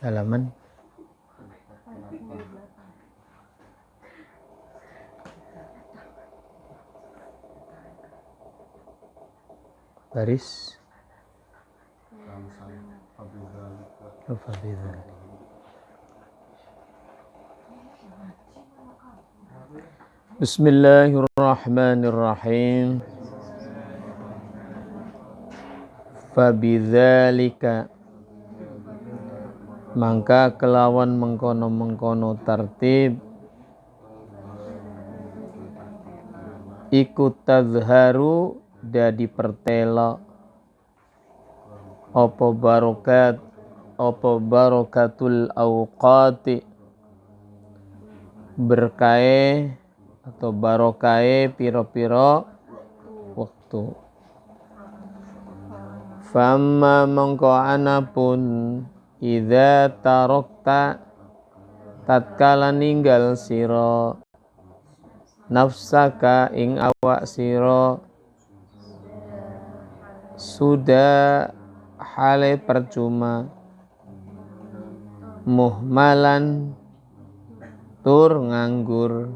halaman baris Bismillahirrahmanirrahim. Fabidzalika, mangka kelawan mengkono-mengkono tartib iku tazharu dadi pertelo apa barakatul awqati berkahe atau barokahe piro-piro waktu. Famma mongko anapun idza tarokta tatkala ninggal sira nafsaka ing awak sira sudah hale percuma muhmalan tur nganggur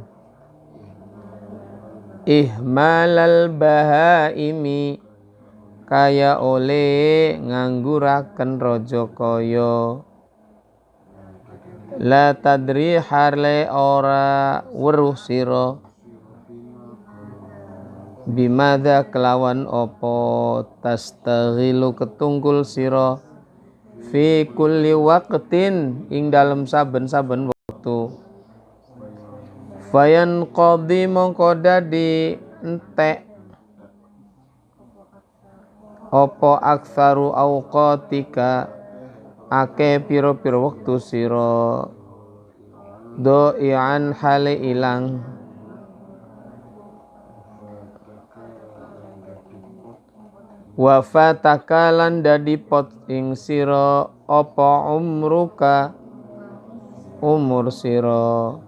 ihmalal bahaimi kaya oleh ngangguraken raja kaya la tadri harle ora weruh sira bimada kelawan opo tastaghilu ketunggul sira fi kulli waqtin ing dalem saben-saben wektu fayan qadhi mongko dadi entek opo aksaru awqatika ake piro-piro wektu sira do'ian hale ilang wafataka lan dadi pot ing sira apa umruka umur sira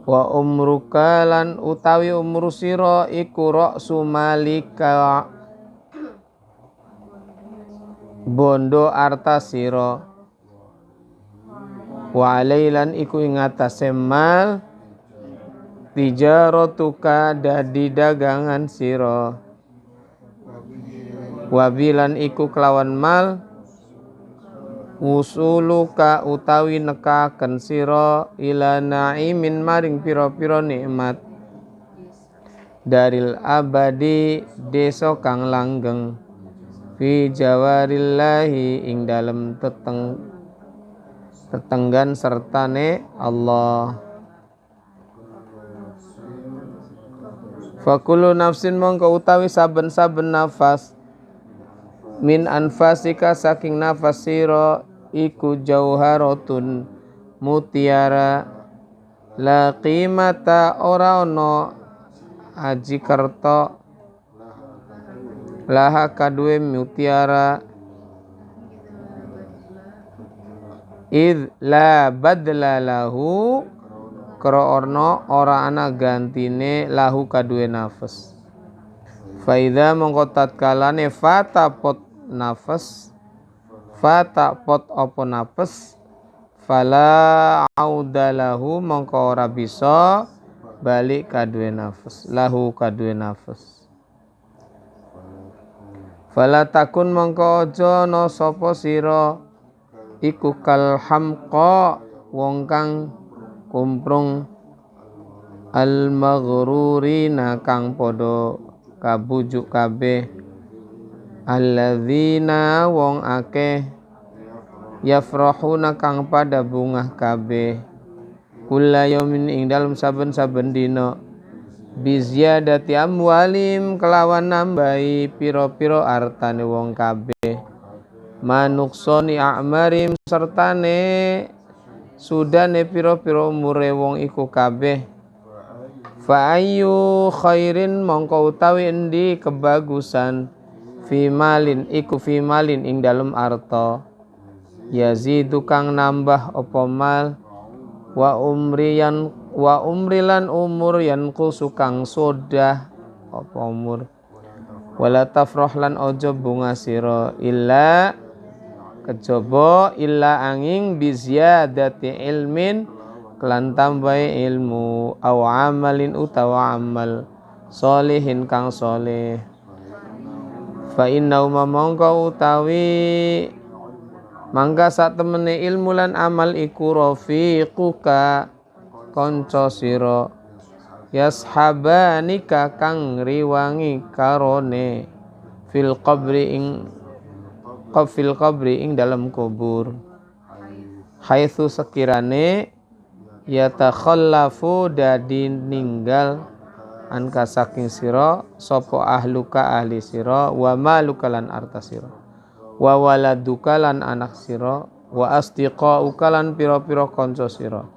wa umruka lan utawi umur sira iku ra'su malika bondo arta sira wa alailan iku ing atase mal tijaratuka dadi dagangan sira wabilan iku kelawan mal usuluka utawi nekaken sira ila naimin maring pira-pira nikmat daril abadi desa kang langgeng fi jawarillahi ing dalem tetenggan sertane Allah. Fakulu nafsin mongko utawi saben-saben nafas min anfasika saking nafas sira iku jauharatun mutiara la qimata ora ono aji kerta laha kadue mutiara id la badla lahu kroorno ora ana gantine lahu kadue nafas faida mongko tatkalane fata pot nafas fata pot opo nafas fala audalahu mongko ora bisa balik kadue nafas lahu kadue nafas fala takun mongko aja no sapa sira iku kal hamqa wong kang kumprung al maghrurina kang padha kabujuk kabeh alladzina wong akeh yafrahuna kang pada bungah kabeh kula yaumin ing dalem saben-saben dina bizyadati amwalim kelawan nambahi piro-piro artane wong kabeh manuksoni a'marim sertane sudane piro-piro umure wong iku kabeh fa ayyu khairin mongko utawi endi kebagusan fi malin ing dalem arta yazidu kang nambah apa mal wa umrilan umur yanqusu kang sodah apa umur wala tafrah lan ojo bunga sira illa kejaba illa angin bizyadati ilmin kelan tambahi ilmu aw amalin utawa amal solihin kang soleh. Fa inna mongko utawi mangga sak temene ilmu lan amal iku rafiquka kanca sira yashabanika kang riwangi karone fil qabri ing dalam kubur haitsu sekirane yatakhallafu dadi ninggal anka saking sira sapa ahluka ahli sira wa maluka lan arta sira wa waladuka lan anak sira wa asdiqauka lan pira-pira kanca sira.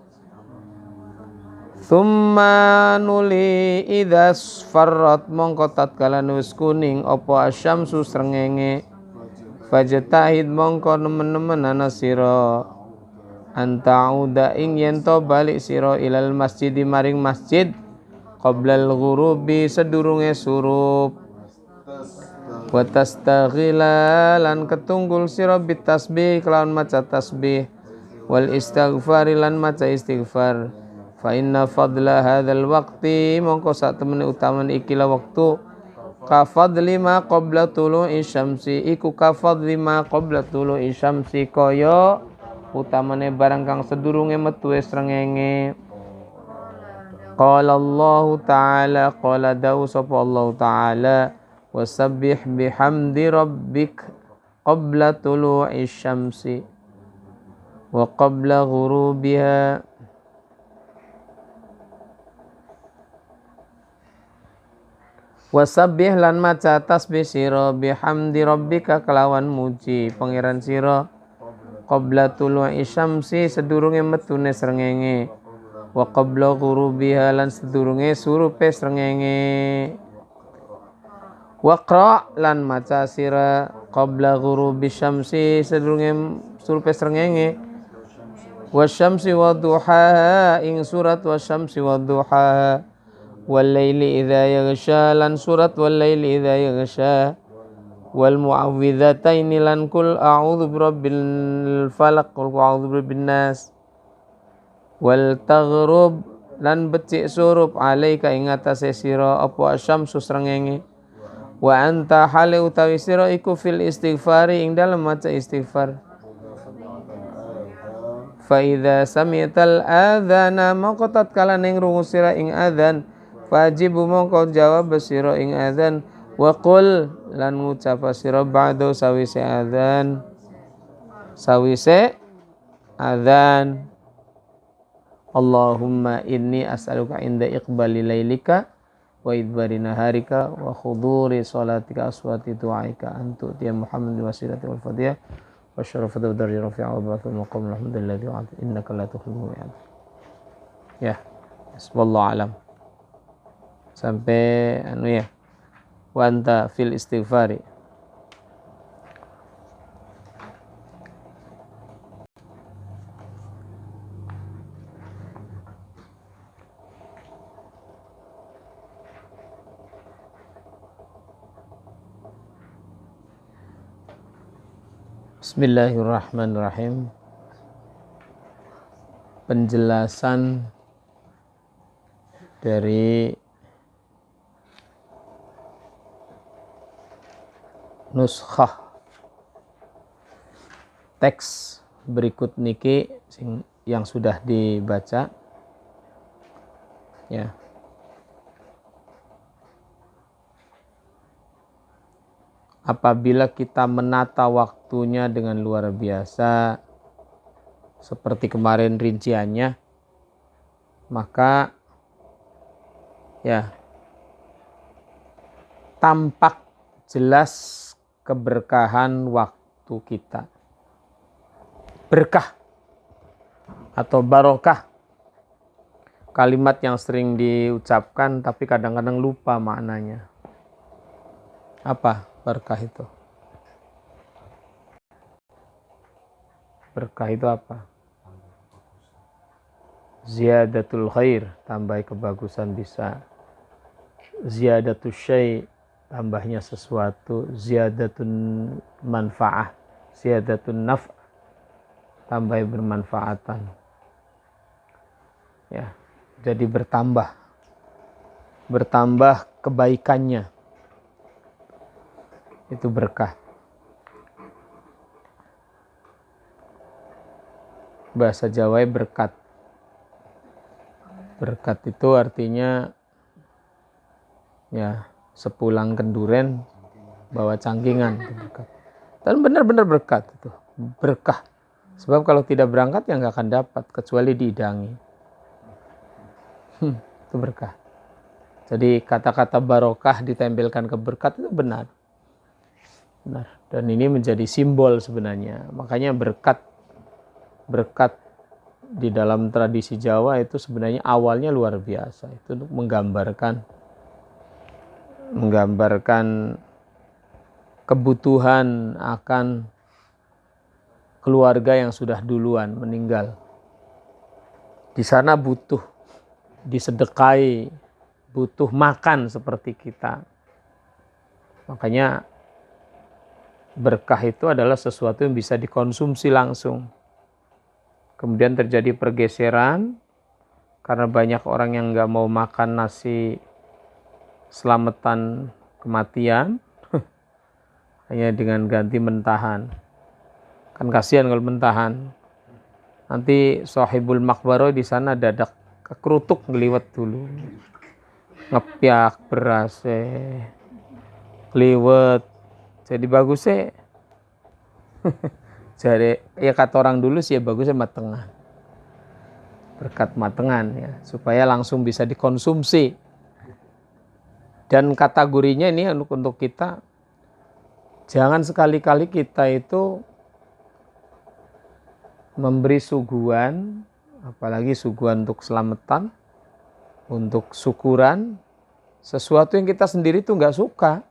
Tsumma nuli idza farrat mongko tatkala wis kuning apa asyamsu srengenge fajtahid mongko nemen-nemen ana sira antauda ing yen to balik sira ilal masjid maring masjid qoblal ghurubi sedurunge surup wa tastaghila lan ketunggul sira bitasbih kelawan maca tasbih wal istighfar lan maca istighfar. Fa inna fadla hadzal waqti mongko sak temene utaman ikilah waktu ka fadli ma qabla tulu'i syamsi iku ka fadli ma qabla tulu'i syamsi kaya utamane barang kang sedurunge metu srengenge. Qala Allah taala qala dawu sapa Allah taala wasabbih bihamdi rabbik qabla tulu'i syamsi wa qabla ghurubiha. Wasabbih lan maca tasbih sira bihamdi rabbika kelawan muji pangeran sira qabla tulu'i syamsi sedurunge metune srengenge wa qabla ghurubiha lan sedurunge surupe srengenge. Waqra lan maca sira qabla ghurubi syamsi sedurunge surupe srengenge wasyamsi wadduhaha ing surat wasyamsi wadduhaha wal laili idza yaghsha lan surat wal laili idza yaghsha wal mu'awwidhataini lan kul a'udzu birabbil falaq qul a'udzu birabbin nas wal taghrub lan becik surup alaika ing atase sira apa asyamsu srengenge wa anta hale utawi sira iku fil istighfari ing dalem maca istighfar. Fa idza sami'tal adzana mongko tatkala ning rungu sira ing adzan fajibu mongko jawab sira ing adzan wa qul lan ngucap sira ba'da sawise adzan Allahumma inni as'aluka inda iqbali lailika wa idbari naharika wa khuduri salatika aswati du'aika antu ya Muhammad wasilati wal fadiyah wa syarafatu darajat rafi'a wa ba'athul maqam alhamdulillahi wa innaka la tukhlifu mi'ad. Ya, wallahu alam. Sampai wa anta fil istighfari. Bismillahirrahmanirrahim. Penjelasan dari nuskhah teks berikut niki yang sudah dibaca ya. Apabila kita menata waktunya dengan luar biasa seperti kemarin rinciannya, maka ya tampak jelas keberkahan waktu kita. Berkah atau barokah, kalimat yang sering diucapkan tapi kadang-kadang lupa maknanya. Apa berkah itu? Berkah itu apa? Ziyadatul khair, tambah kebagusan bisa. Ziyadatul syai', tambahnya sesuatu. Ziyadatun manfaah, Ziyadatun naf, tambah bermanfaatan. Ya, jadi bertambah kebaikannya. Itu berkah. Bahasa Jawa berkat. Berkat itu artinya ya sepulang kenduren bawa cangkingan, itu berkat. Dan benar-benar berkat itu, berkah. Sebab kalau tidak berangkat ya nggak akan dapat kecuali diidangi. Itu berkah. Jadi kata-kata barokah ditempelkan ke berkat itu benar. Benar. Dan ini menjadi simbol sebenarnya. Makanya berkat di dalam tradisi Jawa itu sebenarnya awalnya luar biasa. Itu untuk menggambarkan kebutuhan akan keluarga yang sudah duluan meninggal. Di sana butuh disedekahi, butuh makan seperti kita. Makanya berkah itu adalah sesuatu yang bisa dikonsumsi langsung. Kemudian terjadi pergeseran karena banyak orang yang nggak mau makan nasi selamatan kematian, hanya dengan ganti mentahan. Kan kasihan kalau mentahan. Nanti sahibul makbaro di sana dadak kekrutuk ngeliwet dulu, ngepyak beras, liwet. Jadi bagusnya jadi ya kata orang dulu sih ya bagusnya matengan. Berkat matengan ya, supaya langsung bisa dikonsumsi. Dan kategorinya ini untuk kita, jangan sekali-kali kita itu memberi suguhan, apalagi suguhan untuk selamatan, untuk syukuran, sesuatu yang kita sendiri tuh nggak suka.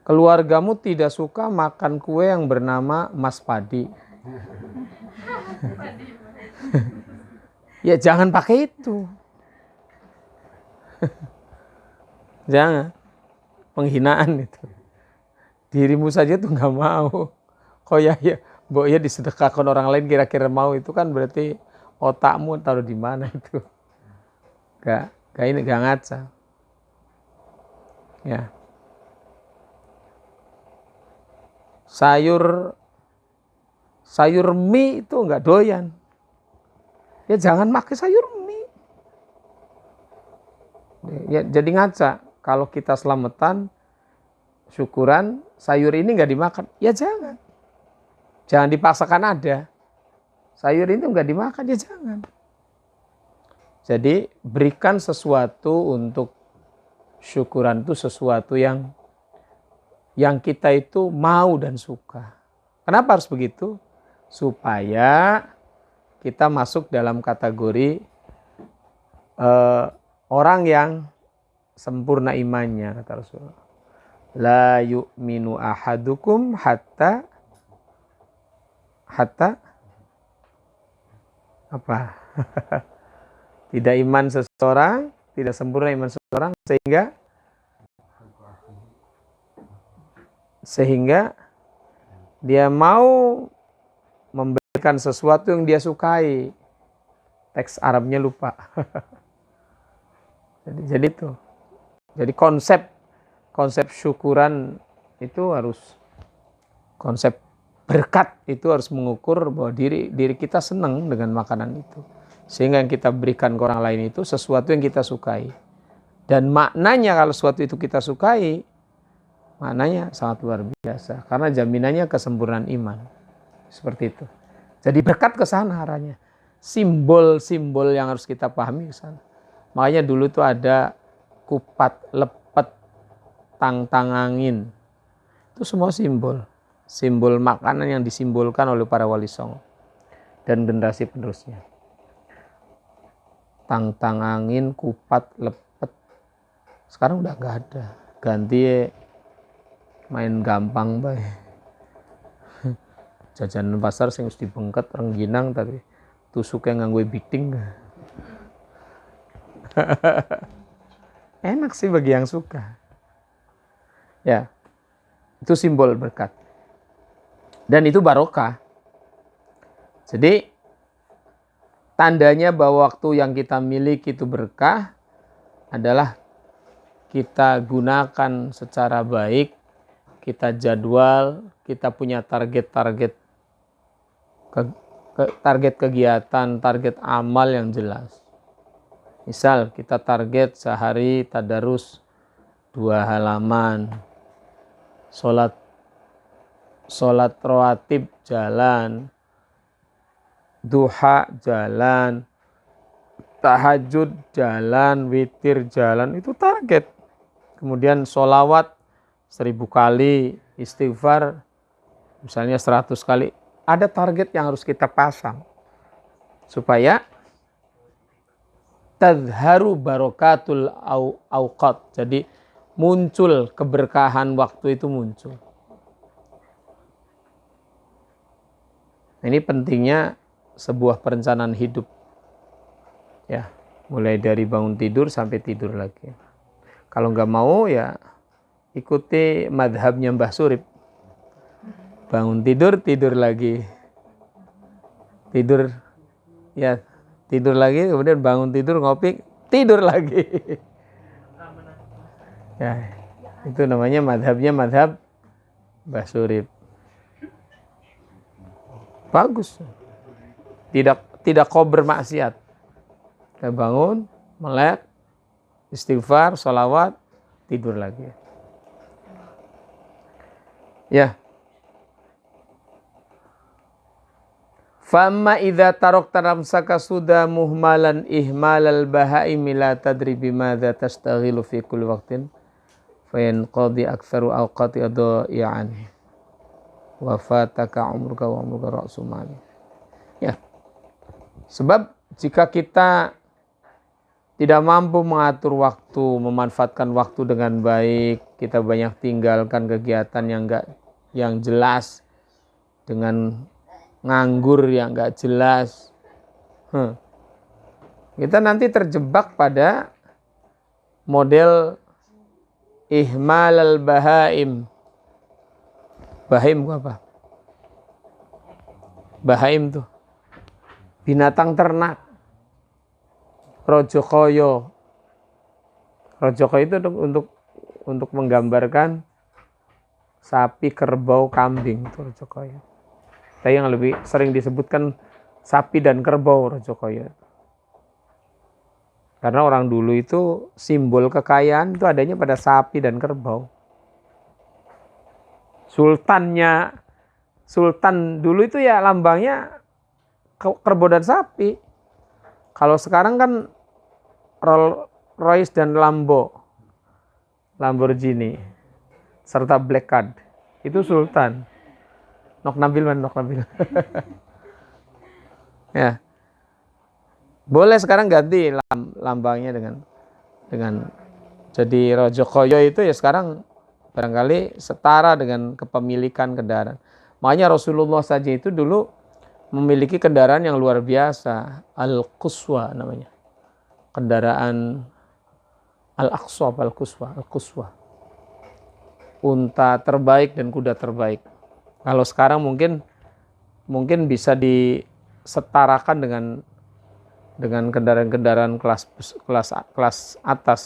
Keluargamu tidak suka makan kue yang bernama Mas Padi. Ya jangan pakai itu. Jangan. Penghinaan itu. Dirimu saja tuh nggak mau. Kok ya mbok ya disedekahkan orang lain kira-kira mau, itu kan berarti otakmu taruh di mana itu. Gak ngaca. Ya. Sayur mie itu nggak doyan. Ya jangan pakai sayur mie. Ya jadi ngaca. Kalau kita selamatan, syukuran, sayur ini nggak dimakan. Ya jangan. Jangan dipaksakan ada. Sayur ini nggak dimakan, ya jangan. Jadi berikan sesuatu untuk syukuran itu sesuatu yang kita itu mau dan suka. Kenapa harus begitu? Supaya kita masuk dalam kategori orang yang sempurna imannya, kata Rasulullah. La yu'minu ahadukum hatta apa? Tidak iman seseorang, tidak sempurna iman seseorang sehingga dia mau memberikan sesuatu yang dia sukai. Teks Arabnya lupa. jadi itu. Jadi konsep syukuran itu harus, konsep berkat itu harus mengukur bahwa diri kita senang dengan makanan itu. Sehingga yang kita berikan ke orang lain itu sesuatu yang kita sukai. Dan maknanya kalau sesuatu itu kita sukai, maknanya sangat luar biasa. Karena jaminannya kesempurnaan iman. Seperti itu. Jadi berkat ke sana arahnya. Simbol-simbol yang harus kita pahami ke sana. Makanya dulu tuh ada kupat, lepet, tang-tang angin. Itu semua simbol. Simbol makanan yang disimbolkan oleh para wali songo. Dan generasi penerusnya. Tang-tang angin, kupat, lepet. Sekarang udah gak ada. Ganti main gampang bae. Jajanan pasar sing mesti bengket rengginang tapi tusuknya nganggo biting. Enak sih bagi yang suka. Ya, Itu simbol berkat. Dan itu barokah. Jadi tandanya bahwa waktu yang kita miliki itu berkah adalah kita gunakan secara baik, kita jadwal, kita punya target kegiatan, target amal yang jelas. Misal kita target sehari tadarus 2 halaman, sholat rawatib jalan, duha jalan, tahajud jalan, witir jalan, itu target. Kemudian sholawat 1000 kali, istighfar misalnya 100 kali. Ada target yang harus kita pasang supaya tadharu barokatul awqat. Jadi muncul keberkahan waktu itu muncul. Ini pentingnya sebuah perencanaan hidup. Ya, mulai dari bangun tidur sampai tidur lagi. Kalau nggak mau ya ikuti madhabnya Mbah Surip. Bangun tidur, tidur lagi. Tidur, ya tidur lagi, kemudian bangun tidur, ngopi, tidur lagi. Ya, itu namanya madhabnya madhab Mbah Surip. Bagus. Tidak kau bermaksiat. Kita bangun, melek, istighfar, sholawat, tidur lagi. Ya. Famma idza tarakta nafsaka sudah muhmalan ihmalal bahaimi la tadri bimadza tastaghilu fi kulli waqtin fa yanqadi aktsaru awqati adiya'an wa fataka umruka wa umruka ra'su mali. Ya. Sebab jika kita tidak mampu mengatur waktu, memanfaatkan waktu dengan baik, kita banyak tinggalkan kegiatan yang jelas dengan nganggur yang nggak jelas. Kita nanti terjebak pada model ihmal al-bahaim. Bahaim itu apa? Bahaim tuh binatang ternak. Rojokoyo. Rojokoyo itu untuk menggambarkan sapi, kerbau, kambing, itu rojokoyo. Tapi yang lebih sering disebutkan sapi dan kerbau rojokoyo. Karena orang dulu itu simbol kekayaan itu adanya pada sapi dan kerbau. Sultan dulu itu ya lambangnya kerbau dan sapi. Kalau sekarang kan Rolls Royce dan Lamborghini serta Black Card itu sultan. Nok Nabil. Ya. Boleh sekarang ganti lambangnya dengan jadi Rojokoyo itu ya sekarang barangkali setara dengan kepemilikan kendaraan. Makanya Rasulullah saja itu dulu memiliki kendaraan yang luar biasa, Al-Quswa namanya. Kendaraan Al-Aqsa, Al-Quswa. Unta terbaik dan kuda terbaik. Kalau sekarang mungkin bisa disetarakan dengan kendaraan-kendaraan kelas atas,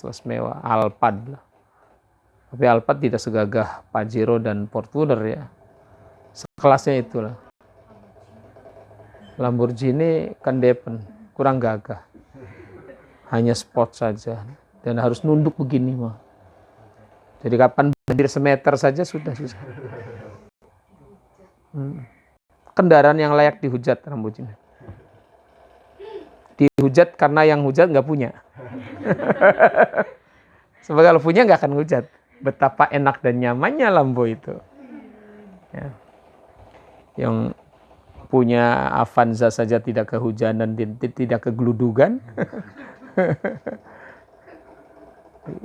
kelas mewah, Alphard. Tapi Alphard tidak segagah Pajero dan Fortuner ya. Sekelasnya itulah. Lamborghini kan depen, kurang gagah. Hanya sport saja dan harus nunduk begini mah. Jadi kapan banjir semeter saja sudah susah. Kendaraan yang layak dihujat Lamborghini. Dihujat karena yang hujat nggak punya. Sebab kalau punya nggak akan hujat. Betapa enak dan nyamannya Lambo itu. Ya. Yang punya Avanza saja tidak kehujanan, tidak kegludugan.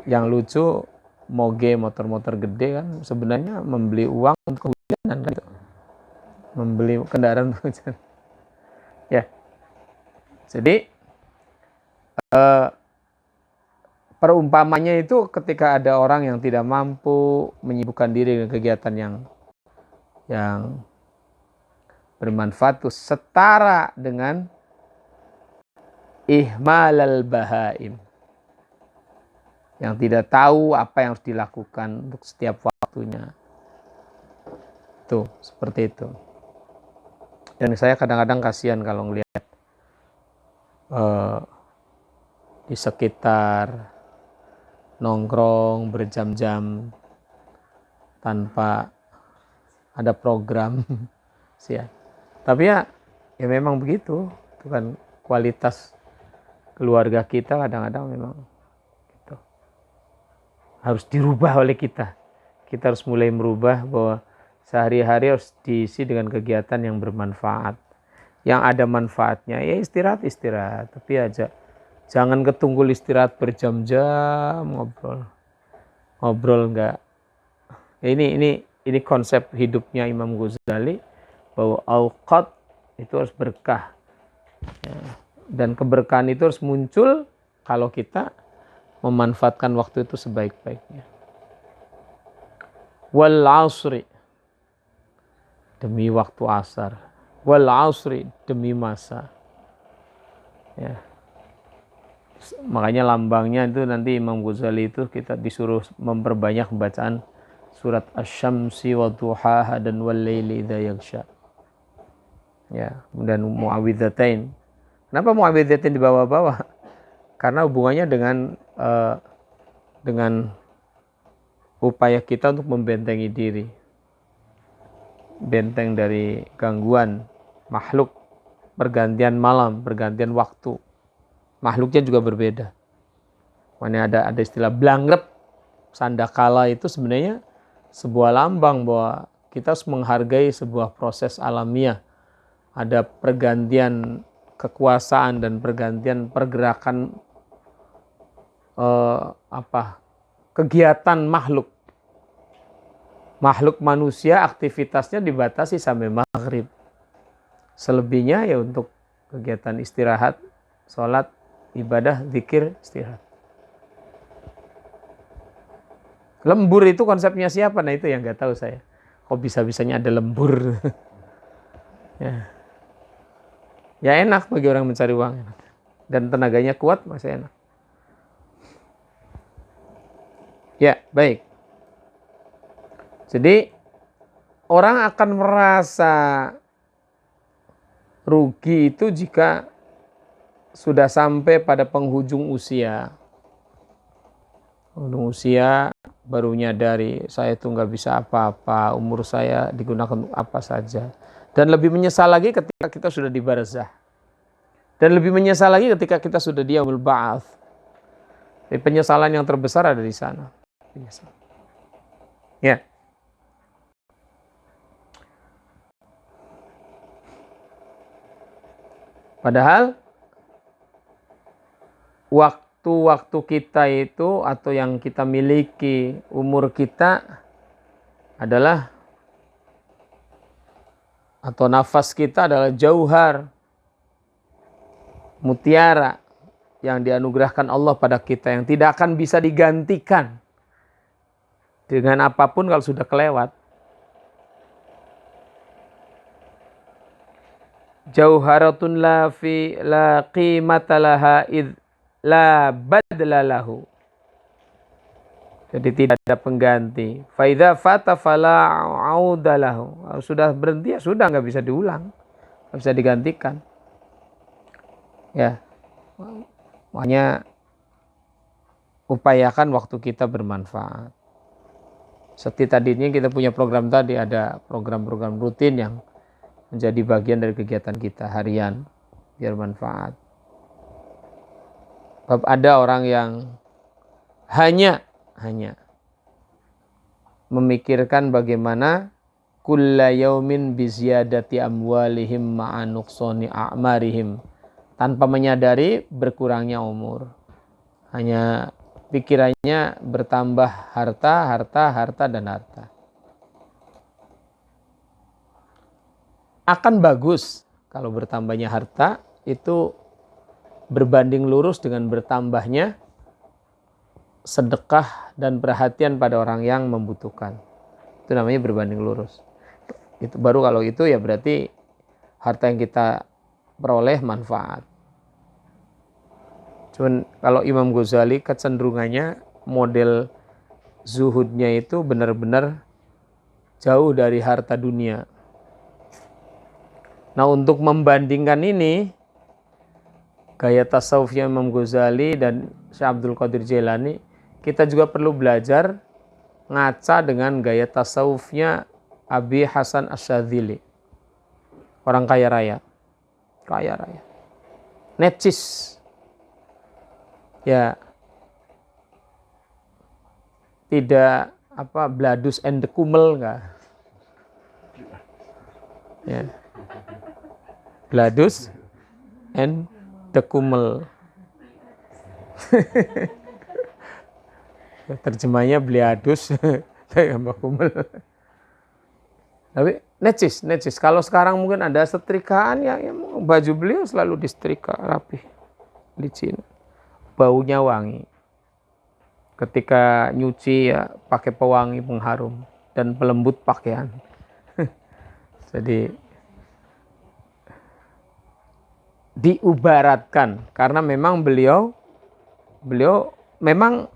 Yang lucu moge motor-motor gede kan sebenarnya membeli uang untuk kehujanan kan. Membeli kendaraan untuk kehujanan. Ya. Jadi perumpamannya itu ketika ada orang yang tidak mampu menyibukkan diri dengan kegiatan yang bermanfaat itu setara dengan ihmalal bahaim, yang tidak tahu apa yang harus dilakukan untuk setiap waktunya. Tuh, seperti itu. Dan saya kadang-kadang kasihan kalau ngelihat di sekitar nongkrong berjam-jam tanpa ada program sih ya. Tapi ya memang begitu. Itu kan kualitas keluarga kita kadang-kadang memang gitu. Harus dirubah oleh kita. Kita harus mulai merubah bahwa sehari-hari harus diisi dengan kegiatan yang bermanfaat. Yang ada manfaatnya ya istirahat, tapi aja jangan ketunggul istirahat berjam-jam ngobrol enggak. Ya, ini konsep hidupnya Imam Ghazali bahwa auqat itu harus berkah. Ya, dan keberkahan itu harus muncul kalau kita memanfaatkan waktu itu sebaik-baiknya. Wal asri, demi waktu asar. Wal asri, demi masa. Ya. Makanya lambangnya itu nanti Imam Ghazali itu kita disuruh memperbanyak bacaan surat Asy-Syamsi wa duhaha dan wal laili idza yaghsha. Ya, dan muawwidzatain. Kenapa muawwidzatain di bawah-bawah? Karena hubungannya dengan upaya kita untuk membentengi diri. Benteng dari gangguan makhluk, pergantian malam, pergantian waktu. Makhluknya juga berbeda. Mana ada istilah blangrep, sandakala itu sebenarnya sebuah lambang bahwa kita harus menghargai sebuah proses alamiah. Ada pergantian kekuasaan dan pergantian pergerakan kegiatan makhluk. Makhluk manusia aktivitasnya dibatasi sampai maghrib. Selebihnya ya untuk kegiatan istirahat, sholat, ibadah, zikir, istirahat. Lembur itu konsepnya siapa? Nah itu yang nggak tahu saya. Kok bisa-bisanya ada lembur? Ya enak bagi orang mencari uang. Dan tenaganya kuat masih enak. Ya baik. Jadi orang akan merasa rugi itu jika sudah sampai pada penghujung usia. Penghujung usia baru nyadari saya itu nggak bisa apa-apa, umur saya digunakan untuk apa saja. Dan lebih menyesal lagi ketika kita sudah di barzah. Dan lebih menyesal lagi ketika kita sudah di yaumul ba'ats. Jadi penyesalan yang terbesar ada di sana. Ya. Padahal waktu-waktu kita itu atau yang kita miliki, umur kita adalah atau nafas kita adalah jauhar, mutiara yang dianugerahkan Allah pada kita yang tidak akan bisa digantikan dengan apapun kalau sudah kelewat. Jauharatun la qimata laha id la badla lahu. Jadi tidak ada pengganti. Fa idza fata fala auda lahu. Kalau sudah berhenti ya sudah, nggak bisa diulang, nggak bisa digantikan. Ya, makanya upayakan waktu kita bermanfaat. Seperti tadinya kita punya program tadi, ada program-program rutin yang menjadi bagian dari kegiatan kita harian biar manfaat. Sebab ada orang yang hanya memikirkan bagaimana kulla yaumin biziyadati amwalihim ma'a nuqsani a'marihim, tanpa menyadari berkurangnya umur. Hanya pikirannya bertambah harta dan harta. Akan bagus kalau bertambahnya harta itu berbanding lurus dengan bertambahnya sedekah dan perhatian pada orang yang membutuhkan. Itu namanya berbanding lurus. Itu baru kalau itu ya berarti harta yang kita peroleh manfaat. Cuman kalau Imam Ghazali kecenderungannya model zuhudnya itu benar-benar jauh dari harta dunia. Nah, untuk membandingkan ini, gaya tasawufnya Imam Ghazali dan Syekh Abdul Qadir Jailani, kita juga perlu belajar ngaca dengan gaya tasawufnya Abi Hasan Asyadzili. Orang kaya raya. Kaya raya. Necis. Ya. Tidak bladus and the kumel enggak. Ya. Bladus and the kumel. Terjemahnya bliadus tambah kumel. Tapi necis. Kalau sekarang mungkin ada setrikaan ya baju beliau selalu disetrika rapi, licin. Baunya wangi. Ketika nyuci ya pakai pewangi pengharum dan pelembut pakaian. Jadi diubaratkan karena memang beliau memang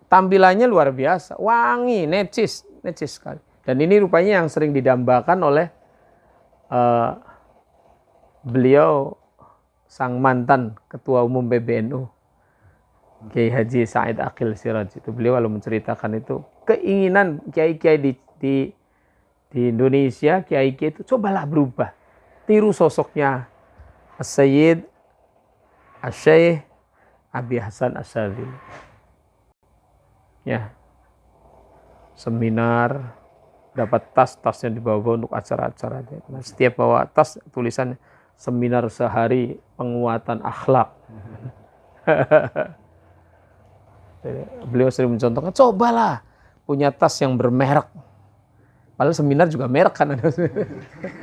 tampilannya luar biasa, wangi, necis sekali. Dan ini rupanya yang sering didambakan oleh beliau sang mantan ketua umum PBNU, Kiai Haji Said Aqil Siraj. Itu beliau kalau menceritakan itu keinginan kiai-kiai di Indonesia, kiai-kiai itu cobalah berubah, tiru sosoknya As-Sayyid Asy-Syaikh Abi Hasan Asyadzili. Ya, seminar, dapat tasnya dibawa untuk acara-acara. Nah, setiap bawa tas tulisan seminar sehari penguatan akhlak. Beliau sering mencontohkan, cobalah punya tas yang bermerek. Padahal seminar juga merek kan ada.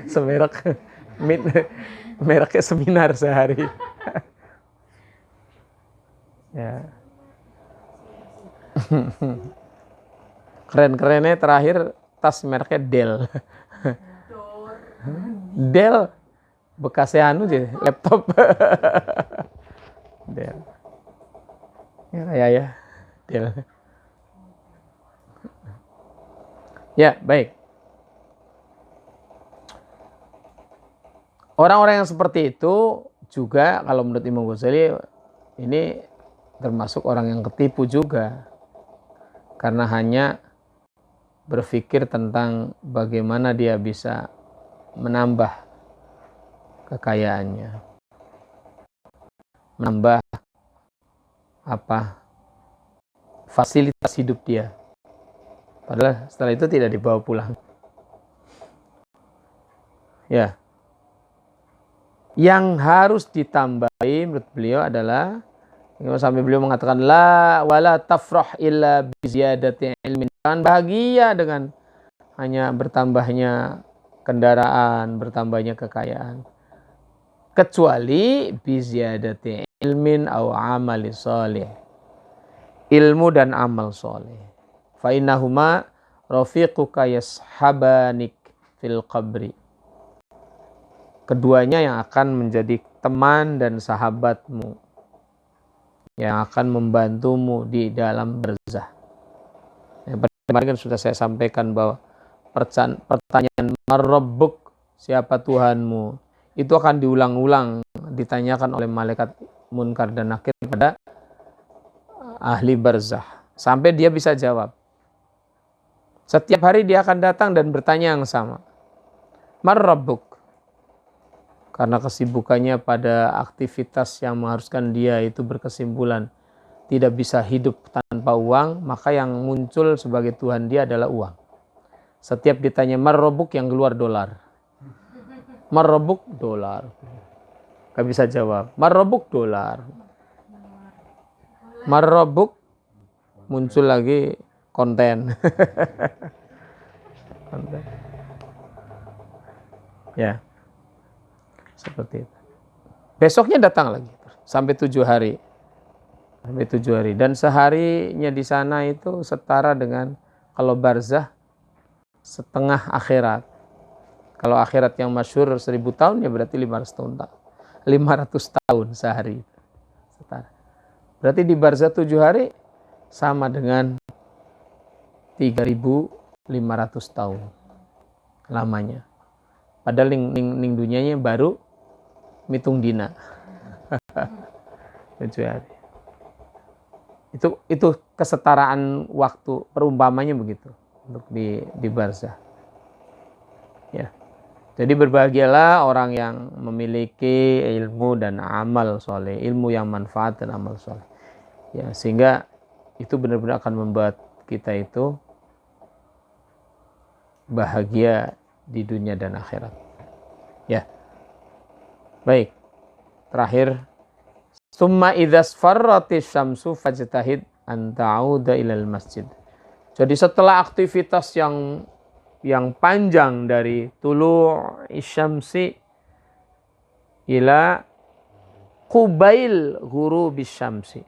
Semerek. Mereknya seminar sehari. Ya. Keren-kerennya terakhir tas mereknya Dell. Dell bekasnya jadi laptop. Dell. Ya. Dell. Ya, baik. Orang-orang yang seperti itu juga kalau menurut Imam Ghazali ini termasuk orang yang ketipu juga. Karena hanya berpikir tentang bagaimana dia bisa menambah kekayaannya. Menambah fasilitas hidup dia. Padahal setelah itu tidak dibawa pulang. Ya. Yang harus ditambahi menurut beliau adalah sampai beliau mengatakan la wala tafrah illa bi ziyadati ilmin. Jangan bahagia dengan hanya bertambahnya kendaraan, bertambahnya kekayaan. Kecuali bi ziyadati ilmin aw amali shalih. Ilmu dan amal soleh. Fa innahuma rafiquka yashabanik fil qabri. Keduanya yang akan menjadi teman dan sahabatmu, yang akan membantumu di dalam barzah. Kemarin kan sudah saya sampaikan bahwa pertanyaan Marabbuk, siapa Tuhanmu, itu akan diulang-ulang ditanyakan oleh malaikat Munkar dan Nakir pada ahli barzah sampai dia bisa jawab. Setiap hari dia akan datang dan bertanya yang sama. Marabbuk. Karena kesibukannya pada aktivitas yang mengharuskan dia itu berkesimpulan tidak bisa hidup tanpa uang, maka yang muncul sebagai Tuhan dia adalah uang. Setiap ditanya marrobuk yang keluar dolar. Marrobuk dolar. Gak bisa jawab. Marrobuk dolar. Marrobuk muncul lagi konten. Konten. Ya. Seperti itu. Besoknya datang lagi sampai 7 hari. sampai 7 hari. Dan seharinya di sana itu setara dengan kalau barzah setengah akhirat. Kalau akhirat yang masyhur 1000 tahun ya berarti 500 tahun. 500 tahun sehari. Setara. Berarti di barzah 7 hari sama dengan 3.500 tahun lamanya. Padahal ning dunianya baru mitung dina. 7 hari. Itu kesetaraan waktu, perumpamanya begitu untuk di barzah. Ya. Jadi berbahagialah orang yang memiliki ilmu dan amal soleh, ilmu yang manfaat dan amal soleh. Ya, sehingga itu benar-benar akan membuat kita itu bahagia di dunia dan akhirat. Ya. Baik. Terakhir, summa idzas farratis syamsu fajtahid an ta'uda ilal masjid. Jadi setelah aktivitas yang panjang dari tulu' isyamsi ila qubail ghurubis syamsi.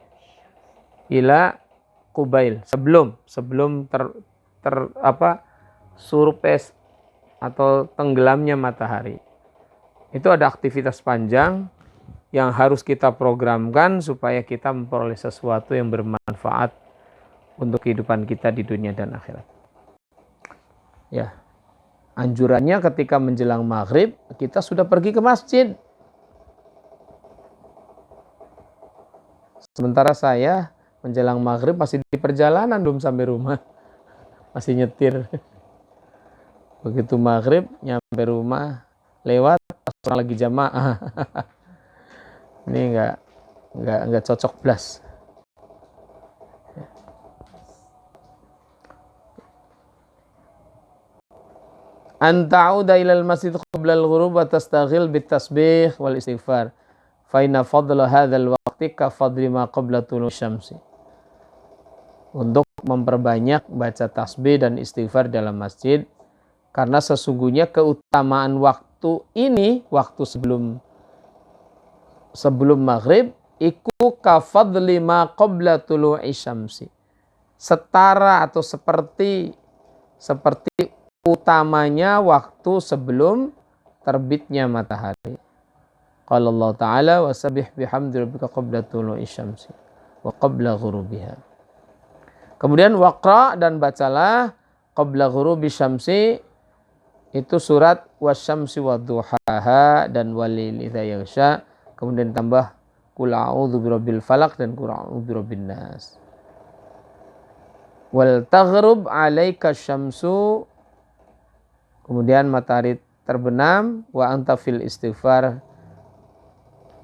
Ila qubail, sebelum surupes atau tenggelamnya matahari. Itu ada aktivitas panjang yang harus kita programkan supaya kita memperoleh sesuatu yang bermanfaat untuk kehidupan kita di dunia dan akhirat. Ya, anjurannya ketika menjelang maghrib kita sudah pergi ke masjid. Sementara saya menjelang maghrib masih di perjalanan, belum sampai rumah, masih nyetir. Begitu maghrib nyampe rumah lewat orang lagi jamaah. Ini nggak cocok blas. An ta'uda ilal masjid qabla al-ghurub wa tastaghil bit tasbih wal istighfar. Fa inna fadla hadzal waqti ka fadli ma qabla tulu syamsi. Untuk memperbanyak baca tasbih dan istighfar dalam masjid, karena sesungguhnya keutamaan waktu ini, waktu sebelum maghrib, iku ka fadli ma qabla tulu syamsi. Setara atau seperti utamanya waktu sebelum terbitnya matahari. Qala Allah Ta'ala wasabbih bihamdi rabbika qabla tulu'i syamsi wa qabla ghurubiha. Kemudian waqra dan bacalah qabla ghurubi syamsi itu surat wasyamsi wadduhaha dan walil idza yaghsha. Kemudian tambah qul a'udzu birabbil falaq dan qul a'udzu birabbin nas. Wal taghrub 'alaika syamsu. Kemudian matahari terbenam wa anta fil istighfar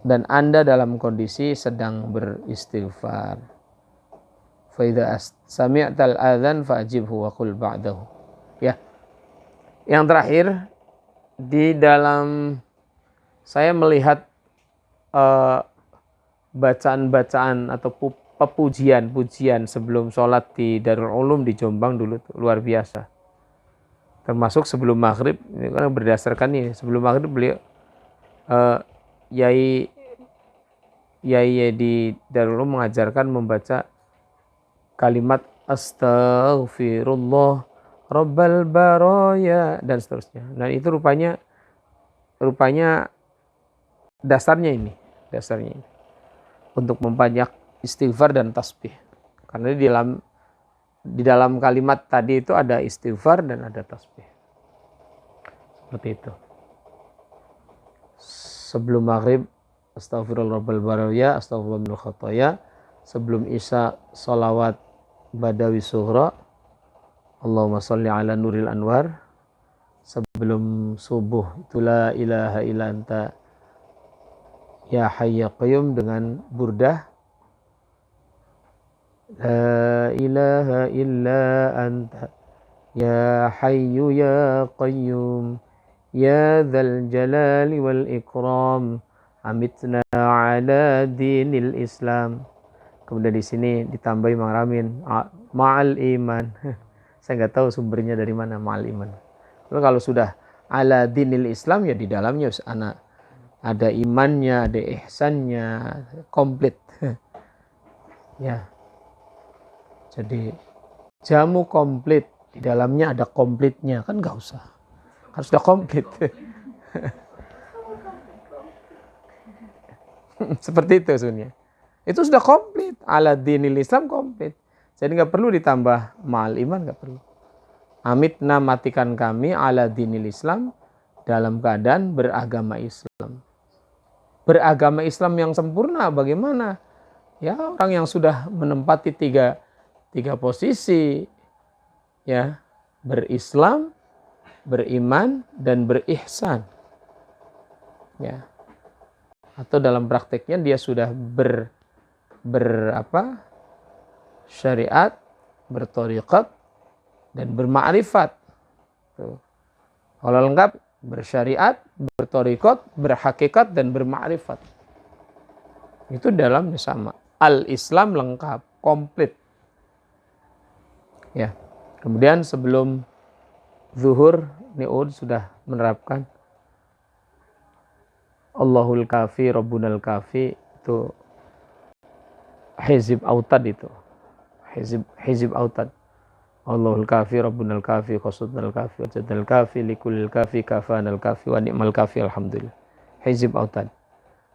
dan Anda dalam kondisi sedang beristighfar. Fa idza sami'tal adzan fa'jibhu wa qul ba'dahu. Ya. Yang terakhir, di dalam saya melihat bacaan-bacaan atau pujian sebelum sholat di Darul Ulum di Jombang dulu tuh, luar biasa. Termasuk sebelum maghrib, ini kan berdasarkan ini, sebelum maghrib beliau Yai di Darul Ulum mengajarkan membaca kalimat astaghfirullah rabbal baraya dan seterusnya. Dan itu rupanya dasarnya ini untuk membanyak istighfar dan tasbih. Karena di dalam kalimat tadi itu ada istighfar dan ada tasbih. Seperti itu. Sebelum maghrib astaghfirullah rabbal baraya, astaghfirullah minal khataya. Sebelum isya salawat badawi sughra, Allahumma sholli ala nuril anwar. Sebelum subuh itu la ilaha illa anta ya hayy ya qayyum dengan burdah la ilaha illa anta ya hayyu ya qayyum ya dzal jalali wal ikram amitna ala dinil islam. Kemudian di sini ditambahi Mang Ramin ma'al iman. Saya nggak tahu sumbernya dari mana ma'al iman. Kalau sudah ala dinil islam ya di dalamnya ada imannya, ada ihsannya, komplit. Ya. Jadi jamu komplit, di dalamnya ada komplitnya, kan nggak usah. Harus sudah komplit. Seperti itu sebenarnya. Itu sudah komplit. Ala dinil Islam komplit. Jadi nggak perlu ditambah ma'al iman, nggak perlu. Amitna, matikan kami ala dinil Islam, dalam keadaan beragama Islam. Beragama Islam yang sempurna bagaimana? Ya, orang yang sudah menempati tiga posisi, ya, berislam, beriman, dan berihsan. Ya. Atau dalam prakteknya dia sudah syariat, berthariqat, dan bermakrifat. Kalau lengkap, bersyariat, berthariqat, berhakikat, dan bermakrifat. Itu dalamnya sama. Al-Islam lengkap, komplit. Ya. Kemudian sebelum zuhur, Ni'ud sudah menerapkan Allahul Kafi, Rabbunal Kafi, itu hizib autad itu. Hizib autad. Allahul Kafi, Rabbunal Kafi, Qasudnal Kafi, Wajadnal Kafi, Likulil Kafi, Kafanal Kafi, Wa ni'mal Kafi, Alhamdulillah. Hizib autad.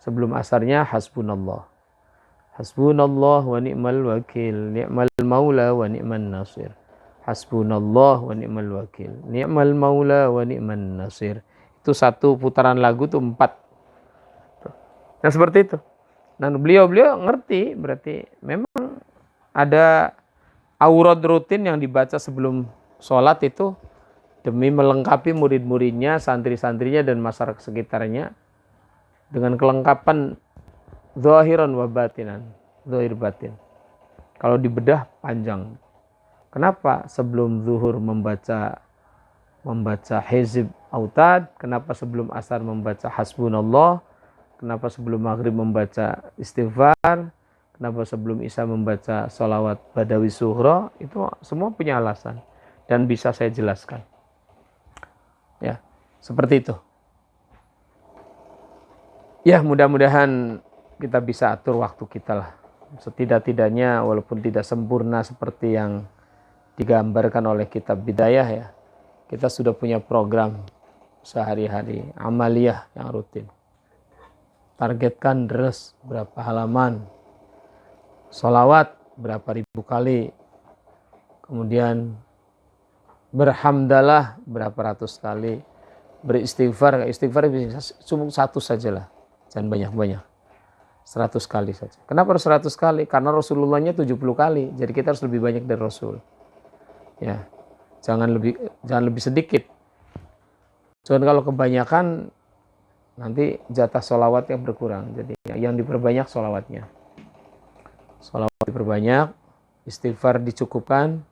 Sebelum asarnya hasbunallah. Hasbunallah wa ni'mal wakil, ni'mal maula wa ni'man nasir. Hasbunallah wa ni'mal wakil, ni'mal maula wa ni'man nasir. Itu satu putaran lagu tuh 4. Nah seperti itu. Nah beliau ngerti, berarti memang ada aurad rutin yang dibaca sebelum sholat itu demi melengkapi murid-muridnya, santri-santrinya, dan masyarakat sekitarnya dengan kelengkapan zahiran wa batinan, zahir batin. Kalau dibedah panjang. Kenapa sebelum zuhur membaca hizib autad? Kenapa sebelum asar membaca hasbunallah? Kenapa sebelum maghrib membaca istighfar? Kenapa sebelum isya membaca sholawat badawi sughra? Itu semua punya alasan dan bisa saya jelaskan. Ya, seperti itu. Ya, mudah-mudahan kita bisa atur waktu kita lah. Setidak-tidaknya walaupun tidak sempurna seperti yang digambarkan oleh kitab Bidayah ya, kita sudah punya program sehari-hari, amaliyah yang rutin. Targetkan deres berapa halaman, sholawat berapa ribu kali, kemudian berhamdalah berapa ratus kali, beristighfar bisa cuma 1 sajalah, jangan banyak-banyak. 100 kali saja. Kenapa harus 100 kali? Karena Rasulullahnya 70 kali. Jadi kita harus lebih banyak dari Rasul. Ya. Jangan lebih sedikit. Soalnya kalau kebanyakan nanti jatah sholawatnya berkurang. Jadi yang diperbanyak sholawatnya. Sholawat diperbanyak, istighfar dicukupkan,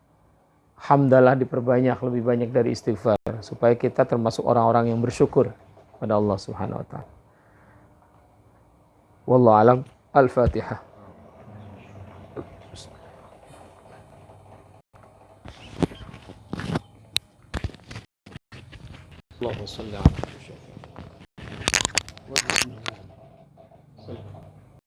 hamdalah diperbanyak, lebih banyak dari istighfar. Supaya kita termasuk orang-orang yang bersyukur pada Allah Subhanahu wa ta'ala. Wallahu a'lam. Al-Fatihah. Allahumma shalli ala